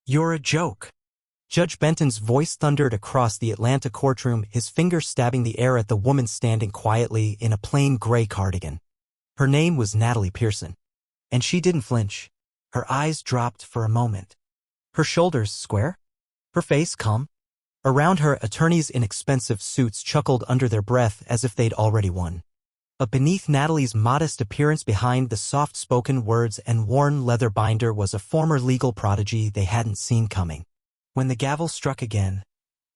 You're a joke. Judge Benton's voice thundered across the Atlanta courtroom, his finger stabbing the air at the woman standing quietly in a plain gray cardigan. Her name was Natalie Pearson. And she didn't flinch. Her eyes dropped for a moment. Her shoulders square. Her face calm. Around her, attorneys in expensive suits chuckled under their breath as if they'd already won. But beneath Natalie's modest appearance, behind the soft-spoken words and worn leather binder, was a former legal prodigy they hadn't seen coming. When the gavel struck again,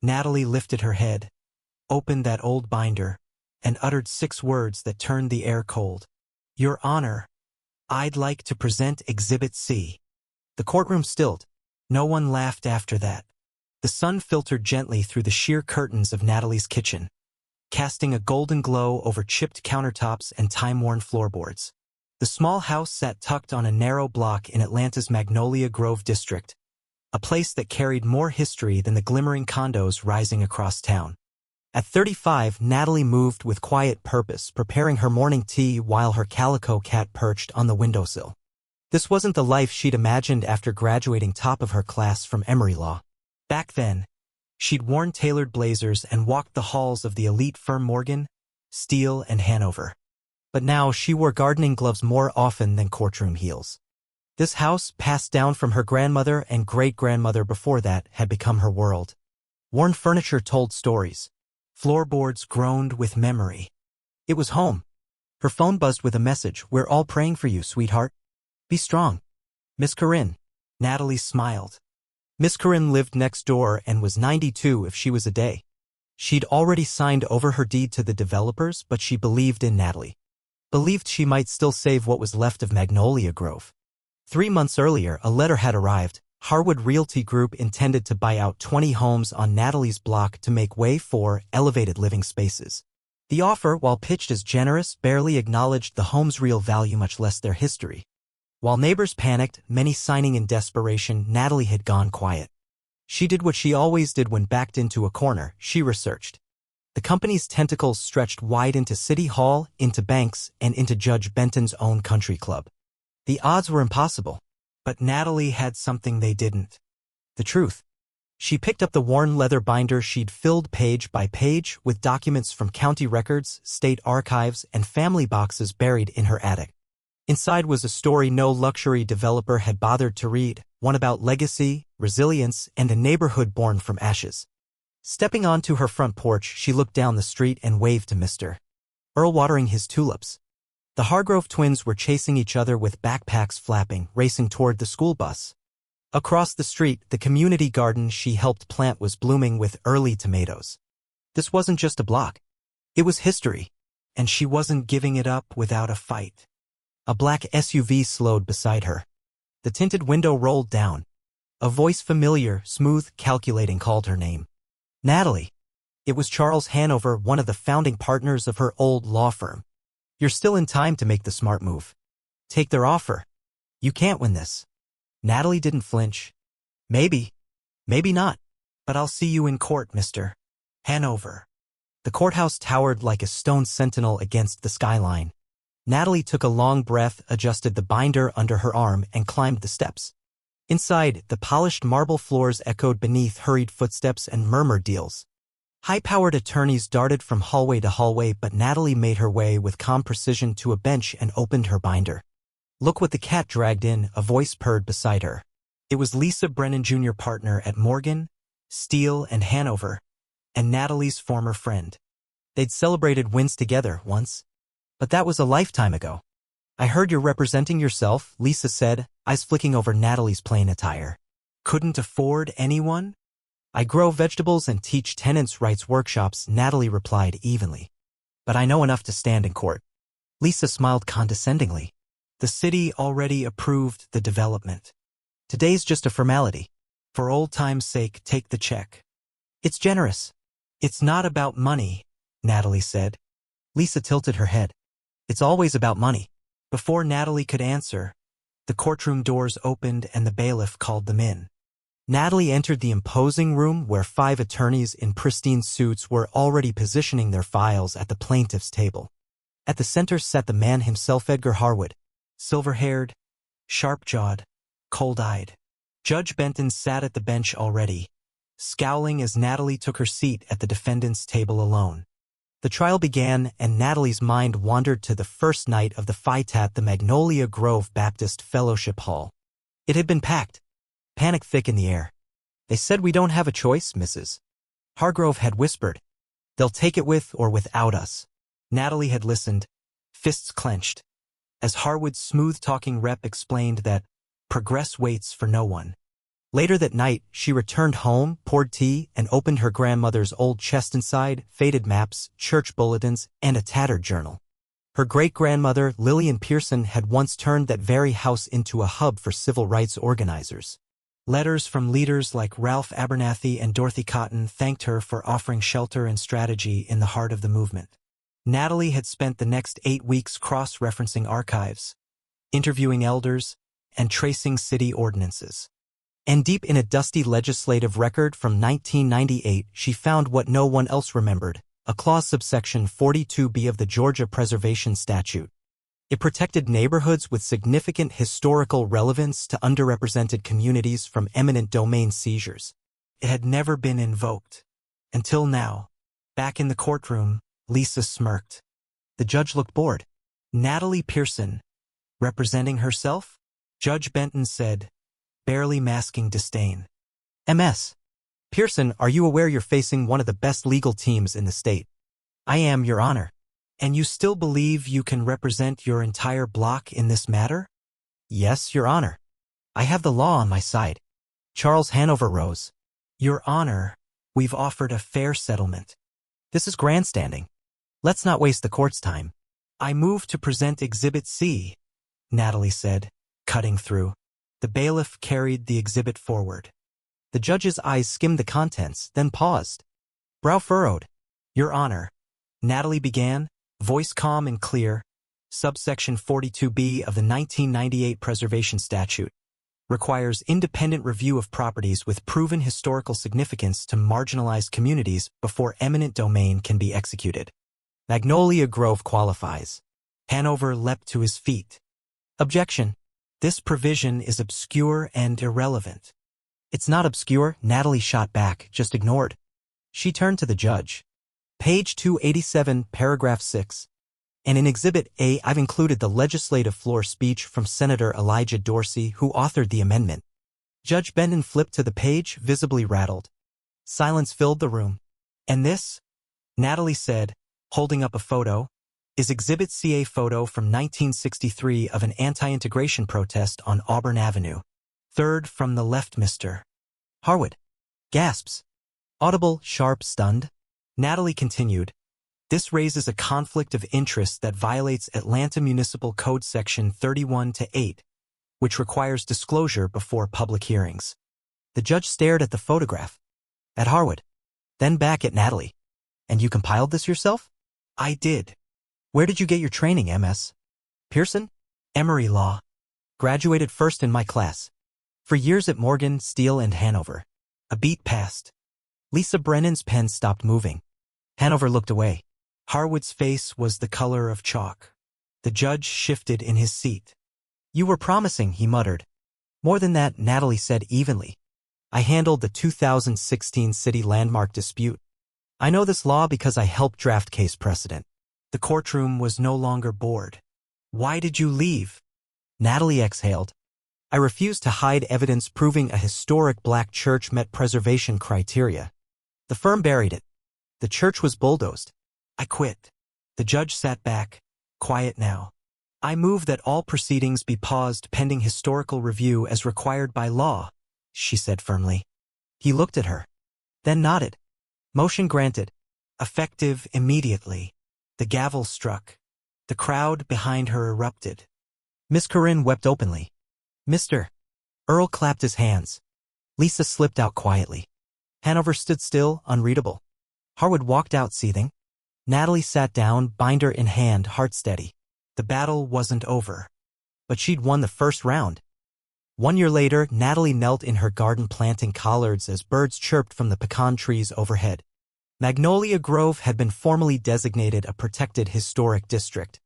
Natalie lifted her head, opened that old binder, and uttered 6 words that turned the air cold. "Your Honor, I'd like to present Exhibit C." The courtroom stilled. No one laughed after that. The sun filtered gently through the sheer curtains of Natalie's kitchen, casting a golden glow over chipped countertops and time-worn floorboards. The small house sat tucked on a narrow block in Atlanta's Magnolia Grove district, a place that carried more history than the glimmering condos rising across town. At 35, Natalie moved with quiet purpose, preparing her morning tea while her calico cat perched on the windowsill. This wasn't the life she'd imagined after graduating top of her class from Emory Law. Back then, she'd worn tailored blazers and walked the halls of the elite firm Morgan, Steele, and Hanover. But now she wore gardening gloves more often than courtroom heels. This house, passed down from her grandmother and great-grandmother before that, had become her world. Worn furniture told stories. Floorboards groaned with memory. It was home. Her phone buzzed with a message. "We're all praying for you, sweetheart. Be strong. Miss Corinne." Natalie smiled. Miss Corinne lived next door and was 92 if she was a day. She'd already signed over her deed to the developers, but she believed in Natalie. Believed she might still save what was left of Magnolia Grove. 3 months earlier, a letter had arrived. Harwood Realty Group intended to buy out 20 homes on Natalie's block to make way for elevated living spaces. The offer, while pitched as generous, barely acknowledged the home's real value, much less their history. While neighbors panicked, many signing in desperation, Natalie had gone quiet. She did what she always did when backed into a corner. She researched. The company's tentacles stretched wide into City Hall, into banks, and into Judge Benton's own country club. The odds were impossible. But Natalie had something they didn't. The truth. She picked up the worn leather binder she'd filled page by page with documents from county records, state archives, and family boxes buried in her attic. Inside was a story no luxury developer had bothered to read, one about legacy, resilience, and a neighborhood born from ashes. Stepping onto her front porch, she looked down the street and waved to Mr. Earl watering his tulips. The Hargrove twins were chasing each other with backpacks flapping, racing toward the school bus. Across the street, the community garden she helped plant was blooming with early tomatoes. This wasn't just a block. It was history, and she wasn't giving it up without a fight. A black SUV slowed beside her. The tinted window rolled down. A voice, familiar, smooth, calculating, called her name. Natalie. It was Charles Hanover, one of the founding partners of her old law firm. "You're still in time to make the smart move. Take their offer. You can't win this." Natalie didn't flinch. Maybe not. But I'll see you in court, Mr. Hanover." The courthouse towered like a stone sentinel against the skyline. Natalie took a long breath, adjusted the binder under her arm, and climbed the steps. Inside, the polished marble floors echoed beneath hurried footsteps and murmured deals. High-powered attorneys darted from hallway to hallway, but Natalie made her way with calm precision to a bench and opened her binder. "Look what the cat dragged in," a voice purred beside her. It was Lisa Brennan, Jr., partner at Morgan, Steele, and Hanover, and Natalie's former friend. They'd celebrated wins together once. But that was a lifetime ago. "I heard you're representing yourself," Lisa said, eyes flicking over Natalie's plain attire. "Couldn't afford anyone?" "I grow vegetables and teach tenants' rights workshops," Natalie replied evenly. "But I know enough to stand in court." Lisa smiled condescendingly. "The city already approved the development. Today's just a formality. For old time's sake, take the check." "It's generous." "It's not about money," Natalie said. Lisa tilted her head. "It's always about money." Before Natalie could answer, the courtroom doors opened and the bailiff called them in. Natalie entered the imposing room where 5 attorneys in pristine suits were already positioning their files at the plaintiff's table. At the center sat the man himself, Edgar Harwood, silver-haired, sharp-jawed, cold-eyed. Judge Benton sat at the bench already, scowling as Natalie took her seat at the defendant's table alone. The trial began, and Natalie's mind wandered to the first night of the fight at the Magnolia Grove Baptist Fellowship Hall. It had been packed, panic thick in the air. "They said we don't have a choice, Mrs. Hargrove had whispered. "They'll take it with or without us." Natalie had listened, fists clenched, as Harwood's smooth-talking rep explained that progress waits for no one. Later that night, she returned home, poured tea, and opened her grandmother's old chest inside, faded maps, church bulletins, and a tattered journal. Her great-grandmother, Lillian Pearson, had once turned that very house into a hub for civil rights organizers. Letters from leaders like Ralph Abernathy and Dorothy Cotton thanked her for offering shelter and strategy in the heart of the movement. Natalie had spent the next 8 weeks cross-referencing archives, interviewing elders, and tracing city ordinances. And deep in a dusty legislative record from 1998, she found what no one else remembered, a clause subsection 42B of the Georgia Preservation Statute. It protected neighborhoods with significant historical relevance to underrepresented communities from eminent domain seizures. It had never been invoked. Until now. Back in the courtroom, Lisa smirked. The judge looked bored. "Natalie Pearson, representing herself?" Judge Benton said, barely masking disdain. "Ms. Pearson, are you aware you're facing one of the best legal teams in the state?" "I am, Your Honor." "And you still believe you can represent your entire block in this matter?" "Yes, Your Honor. I have the law on my side." Charles Hanover rose. "Your Honor, we've offered a fair settlement. This is grandstanding. Let's not waste the court's time." "I move to present Exhibit C," Natalie said, cutting through. The bailiff carried the exhibit forward. The judge's eyes skimmed the contents, then paused. Brow furrowed. "Your Honor," Natalie began, voice calm and clear, subsection 42B of the 1998 Preservation Statute requires independent review of properties with proven historical significance to marginalized communities before eminent domain can be executed. Magnolia Grove qualifies. Hanover leapt to his feet. "Objection. This provision is obscure and irrelevant." "It's not obscure," Natalie shot back, just ignored. She turned to the judge. "Page 287, paragraph 6. And in Exhibit A, I've included the legislative floor speech from Senator Elijah Dorsey, who authored the amendment." Judge Benton flipped to the page, visibly rattled. Silence filled the room. "And this," Natalie said, holding up a photo, "is Exhibit C, a photo from 1963 of an anti-integration protest on Auburn Avenue. Third from the left, Mr. Harwood." Gasps. Audible, sharp, stunned. Natalie continued, "This raises a conflict of interest that violates Atlanta Municipal Code Section 31-8, which requires disclosure before public hearings." The judge stared at the photograph, at Harwood, then back at Natalie. "And you compiled this yourself?" "I did." "Where did you get your training, Ms. Pearson?" "Emory Law. Graduated first in my class. For years at Morgan, Steele, and Hanover." A beat passed. Lisa Brennan's pen stopped moving. Hanover looked away. Harwood's face was the color of chalk. The judge shifted in his seat. "You were promising," he muttered. "More than that," Natalie said evenly. "I handled the 2016 city landmark dispute. I know this law because I helped draft case precedent." The courtroom was no longer bored. "Why did you leave?" Natalie exhaled. "I refused to hide evidence proving a historic black church met preservation criteria. The firm buried it. The church was bulldozed. I quit." The judge sat back, quiet now. "I move that all proceedings be paused pending historical review as required by law," she said firmly. He looked at her, then nodded. "Motion granted. Effective immediately." The gavel struck. The crowd behind her erupted. Miss Corinne wept openly. "Mr. Earl" clapped his hands. Lisa slipped out quietly. Hanover stood still, unreadable. Harwood walked out seething. Natalie sat down, binder in hand, heart steady. The battle wasn't over. But she'd won the first round. 1 year later, Natalie knelt in her garden planting collards as birds chirped from the pecan trees overhead. Magnolia Grove had been formally designated a protected historic district.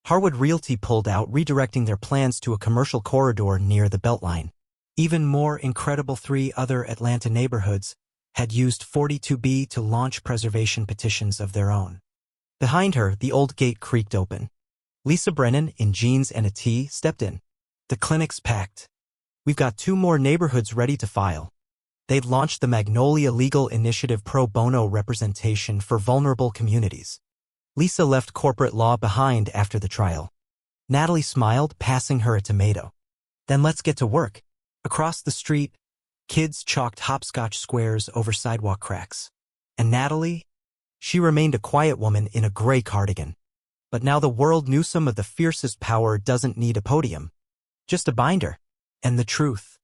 Harwood Realty pulled out, redirecting their plans to a commercial corridor near the Beltline. Even more incredible, 3 other Atlanta neighborhoods had used 42B to launch preservation petitions of their own. Behind her, the old gate creaked open. Lisa Brennan, in jeans and a tee, stepped in. The clinic's packed. We've got 2 more neighborhoods ready to file. They'd launched the Magnolia Legal Initiative pro bono representation for vulnerable communities. Lisa left corporate law behind after the trial. Natalie smiled, passing her a tomato. Then let's get to work. Across the street, kids chalked hopscotch squares over sidewalk cracks. And Natalie? She remained a quiet woman in a gray cardigan. But now the world knew some of the fiercest power doesn't need a podium. Just a binder. And the truth.